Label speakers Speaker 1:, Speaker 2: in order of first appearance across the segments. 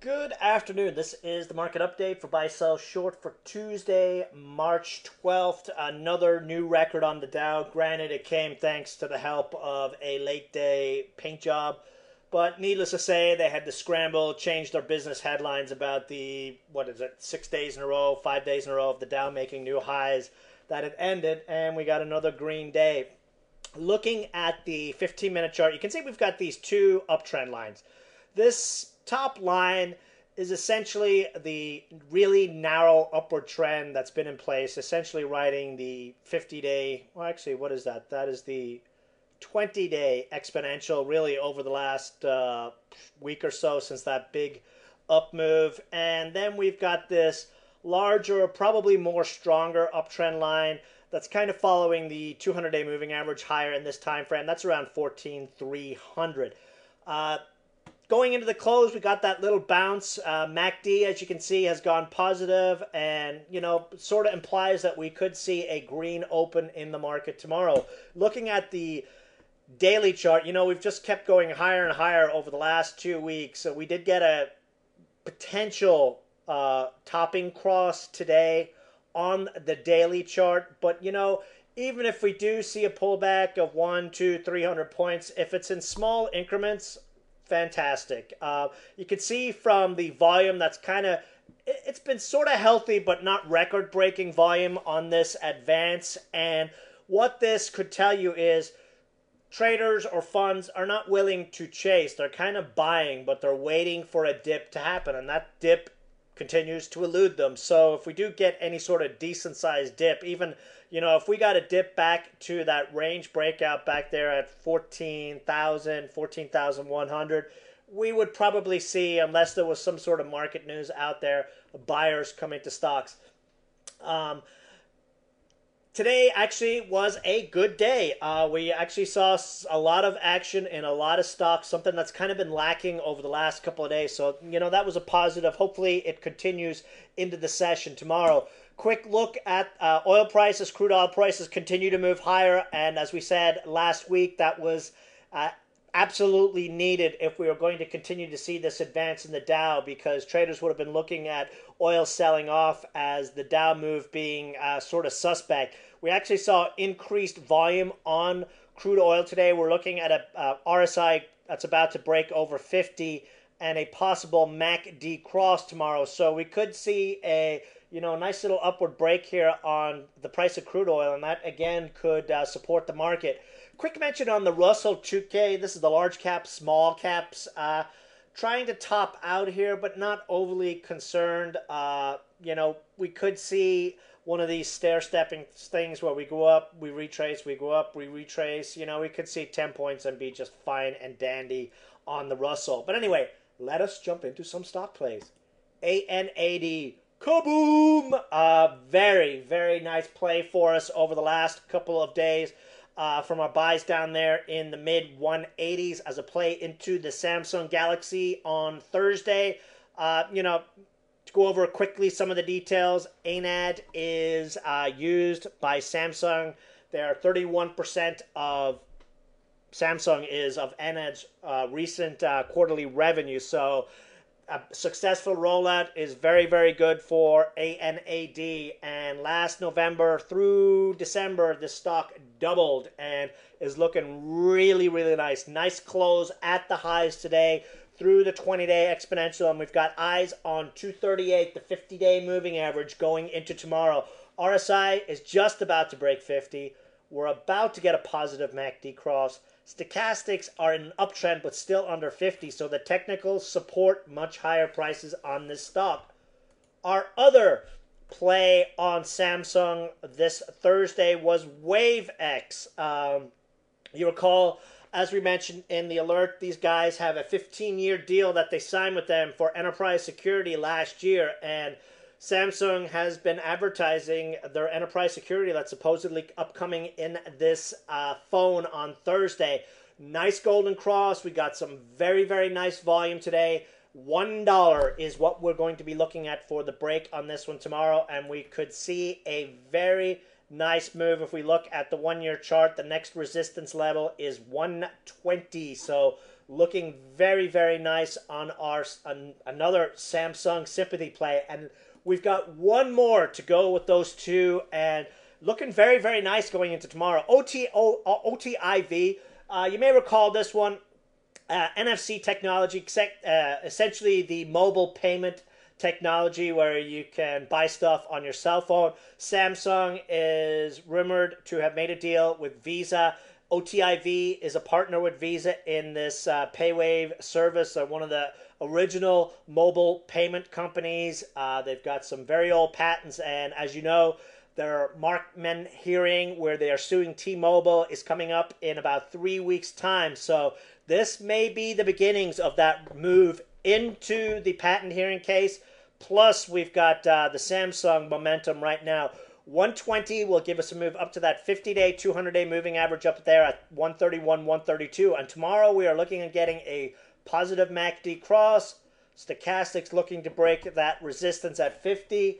Speaker 1: Good afternoon. This is the market update for buy sell short for Tuesday, March 12th. Another new record on the Dow. Granted, it came thanks to the help of a late day paint job. But needless to say, they had to scramble, change their business headlines about the, 6 days in a row, 5 days in a row of the Dow making new highs that it ended, and we got another green day. Looking at the 15-minute chart, you can see we've got these two uptrend lines. This top line is essentially the really narrow upward trend that's been in place, essentially riding the 50-day, well, actually, what is that? That is the 20-day exponential, really, over the last week or so since that big up move. And then we've got this larger, probably more stronger uptrend line that's kind of following the 200-day moving average higher in this time frame. That's around 14,300. Going into the close, we got that little bounce. MACD, as you can see, has gone positive, and sort of implies that we could see a green open in the market tomorrow. Looking at the daily chart, we've just kept going higher and higher over the last 2 weeks. So we did get a potential topping cross today on the daily chart, but even if we do see a pullback of 1, 2, 300 points, if it's in small increments, fantastic. You can see from the volume that's it's been sort of healthy, but not record-breaking volume on this advance. And what this could tell you is traders or funds are not willing to chase. They're kind of buying, but they're waiting for a dip to happen. And that dip continues to elude them. So if we do get any sort of decent sized dip, even if we got a dip back to that range breakout back there at 14,000, 14,100, we would probably see, unless there was some sort of market news out there, buyers coming to stocks. Today actually was a good day. We actually saw a lot of action in a lot of stocks, something that's kind of been lacking over the last couple of days. So, that was a positive. Hopefully it continues into the session tomorrow. Quick look at oil prices. Crude oil prices continue to move higher. And as we said last week, that was absolutely needed if we were going to continue to see this advance in the Dow, because traders would have been looking at oil selling off as the Dow move being sort of suspect. We actually saw increased volume on crude oil today. We're looking at a RSI that's about to break over 50 and a possible MACD cross tomorrow. So we could see a nice little upward break here on the price of crude oil, and that again could support the market. Quick mention on the Russell 2K. This is the large cap, small caps. Trying to top out here, but not overly concerned. We could see one of these stair-stepping things where we go up, we retrace, we go up, we retrace. We could see 10 points and be just fine and dandy on the Russell. But anyway, let us jump into some stock plays. ANAD. Kaboom! Very, very nice play for us over the last couple of days. From our buys down there in the mid 180s as a play into the Samsung Galaxy on Thursday. To go over quickly some of the details, ANAD is used by Samsung. They are 31% of Samsung is of ANAD's recent quarterly revenue. So a successful rollout is very, very good for ANAD. And last November through December, the stock doubled and is looking really, really nice. Nice close at the highs today through the 20-day exponential. And we've got eyes on 238, the 50-day moving average, going into tomorrow. RSI is just about to break 50. We're about to get a positive MACD cross. Stochastics are in an uptrend, but still under 50, so the technicals support much higher prices on this stock. Our other play on Samsung this Thursday was WaveX. You recall, as we mentioned in the alert, these guys have a 15-year deal that they signed with them for enterprise security last year, and Samsung has been advertising their enterprise security that's supposedly upcoming in this phone on Thursday. Nice golden cross. We got some very, very nice volume today. $1 is what we're going to be looking at for the break on this one tomorrow, and we could see a very nice move. If we look at the 1-year chart, the next resistance level is 120. So looking very, very nice on another Samsung sympathy play. And we've got one more to go with those two, and looking very, very nice going into tomorrow. OTIV, you may recall this one, NFC technology, essentially the mobile payment technology where you can buy stuff on your cell phone. Samsung is rumored to have made a deal with Visa. OTIV is a partner with Visa in this PayWave service. They're one of the original mobile payment companies. They've got some very old patents, and as you know, their Markman hearing where they are suing T-Mobile is coming up in about 3 weeks' time. So this may be the beginnings of that move into the patent hearing case. Plus, we've got the Samsung momentum right now. 120 will give us a move up to that 50-day, 200-day moving average up there at 131, 132. And tomorrow we are looking at getting a positive MACD cross. Stochastics looking to break that resistance at 50.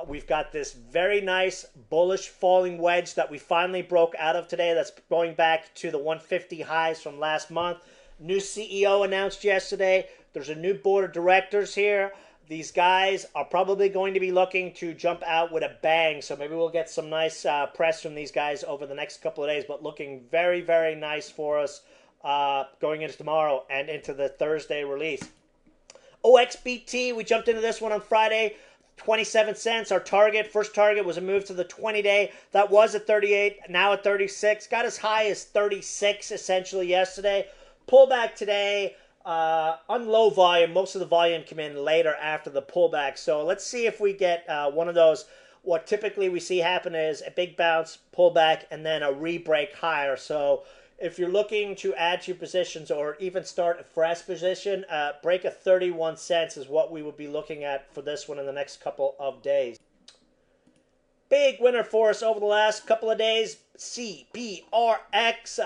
Speaker 1: We've got this very nice bullish falling wedge that we finally broke out of today. That's going back to the 150 highs from last month. New CEO announced yesterday. There's a new board of directors here. These guys are probably going to be looking to jump out with a bang. So maybe we'll get some nice press from these guys over the next couple of days. But looking very, very nice for us going into tomorrow and into the Thursday release. OXBT, we jumped into this one on Friday. 27 cents. Our first target was a move to the 20-day. That was at 38, now at 36. Got as high as 36 essentially yesterday. Pullback today on low volume. Most of the volume came in later after the pullback. So let's see if we get one of those. What typically we see happen is a big bounce, pullback, and then a re-break higher. So if you're looking to add to your positions or even start a fresh position, break of 31 cents is what we would be looking at for this one in the next couple of days. Big winner for us over the last couple of days. CBRX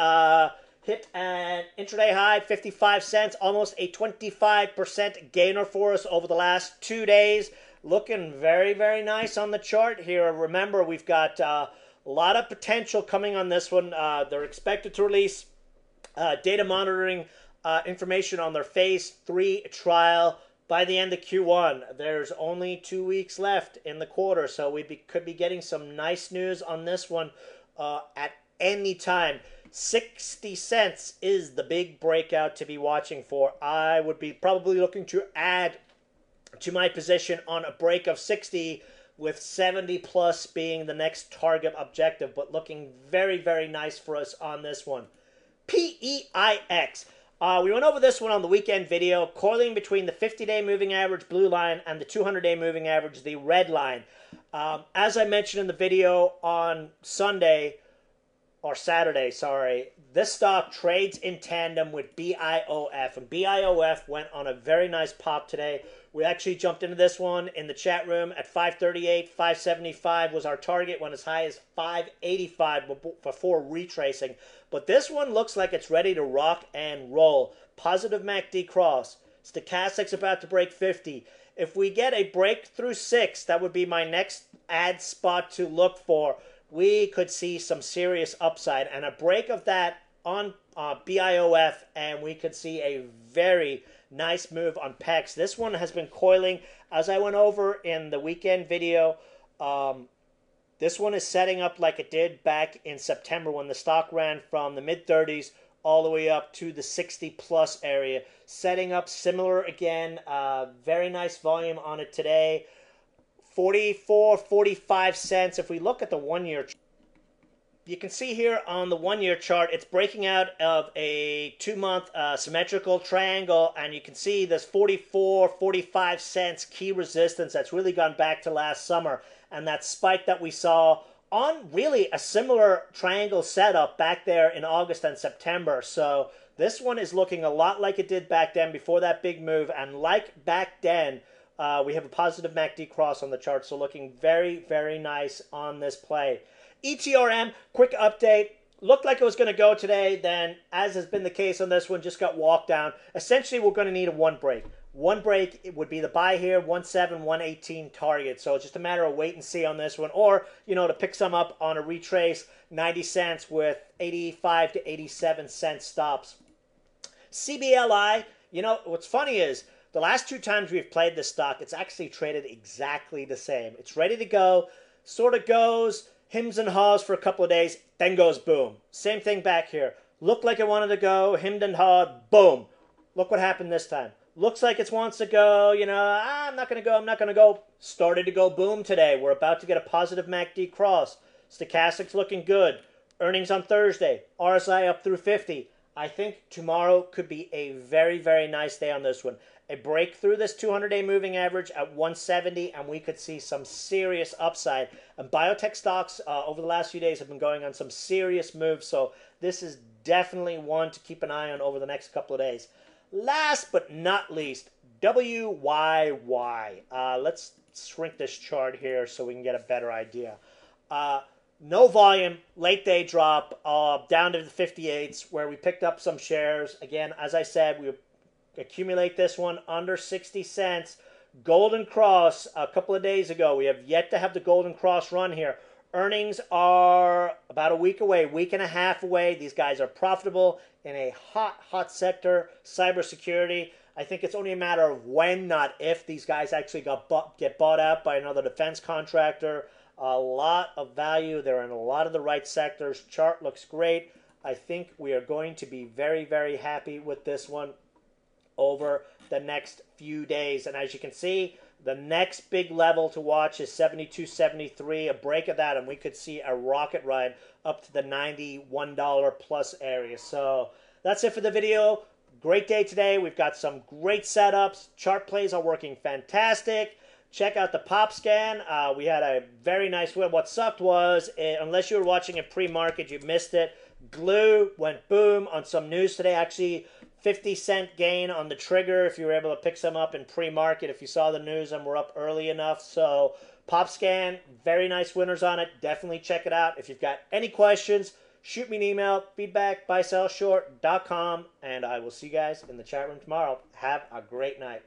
Speaker 1: hit an intraday high, 55 cents, almost a 25% gainer for us over the last 2 days. Looking very, very nice on the chart here. Remember, we've got a lot of potential coming on this one. They're expected to release data monitoring information on their phase 3 trial by the end of Q1. There's only 2 weeks left in the quarter, so we could be getting some nice news on this one at any time. 60 cents is the big breakout to be watching for. I would be probably looking to add to my position on a break of 60, with 70 plus being the next target objective, but looking very, very nice for us on this one. PEIX. We went over this one on the weekend video, correlating between the 50-day moving average blue line and the 200-day moving average, the red line. As I mentioned in the video on Saturday, this stock trades in tandem with BIOF, and BIOF went on a very nice pop today. We actually jumped into this one in the chat room at 538, 575 was our target, went as high as 585 before retracing. But this one looks like it's ready to rock and roll. Positive MACD cross. Stochastics about to break 50. If we get a breakthrough 6, that would be my next ad spot to look for. We could see some serious upside, and a break of that on BIOF, and we could see a very nice move on PEX. This one has been coiling, as I went over in the weekend video. This one is setting up like it did back in September when the stock ran from the mid-30s all the way up to the 60-plus area. Setting up similar again. Very nice volume on it today. 44, 45 cents. If we look at the 1 year, you can see here on the 1 year chart, it's breaking out of a 2-month symmetrical triangle, and you can see this 44, 45 cents key resistance that's really gone back to last summer, and that spike that we saw on really a similar triangle setup back there in August and September. So this one is looking a lot like it did back then before that big move, and like back then, we have a positive MACD cross on the chart, so looking very, very nice on this play. ETRM, quick update. Looked like it was going to go today, then, as has been the case on this one, just got walked down. Essentially, we're going to need a one break. One break, it would be the buy here, 1.7, 118 target. So it's just a matter of wait and see on this one. Or, to pick some up on a retrace, 90 cents with 85 to 87 cent stops. CBLI, you know, what's funny is the last two times we've played this stock, it's actually traded exactly the same. It's ready to go, sort of goes, hims and haws for a couple of days, then goes boom. Same thing back here. Looked like it wanted to go, hemmed and hawed, boom. Look what happened this time. Looks like it wants to go, you know, I'm not going to go, I'm not going to go. Started to go boom today. We're about to get a positive MACD cross. Stochastics looking good. Earnings on Thursday. RSI up through 50. I think tomorrow could be a very, very nice day on this one. A break through this 200-day moving average at 170, and we could see some serious upside. And biotech stocks over the last few days have been going on some serious moves, so this is definitely one to keep an eye on over the next couple of days. Last but not least, WYY. Let's shrink this chart here so we can get a better idea. No volume, late day drop, down to the 58s where we picked up some shares. Again, as I said, we accumulate this one under 60 cents. Golden Cross a couple of days ago. We have yet to have the Golden Cross run here. Earnings are about a week away, week and a half away. These guys are profitable in a hot sector, cybersecurity. I think it's only a matter of when, not if, these guys actually get bought out by another defense contractor. A lot of value. They're in a lot of the right sectors. Chart looks great. I think we are going to be very, very happy with this one over the next few days. And as you can see, the next big level to watch is 72.73, a break of that, and we could see a rocket ride up to the $91 plus area. So that's it for the video. Great day today. We've got some great setups. Chart plays are working fantastic. Check out the pop scan. We had a very nice win. What sucked was, unless you were watching it pre-market, you missed it. Glue went boom on some news today. Actually, 50-cent gain on the trigger if you were able to pick some up in pre-market. If you saw the news and were up early enough. So pop scan, very nice winners on it. Definitely check it out. If you've got any questions, shoot me an email, feedback@buysellshort.com, and I will see you guys in the chat room tomorrow. Have a great night.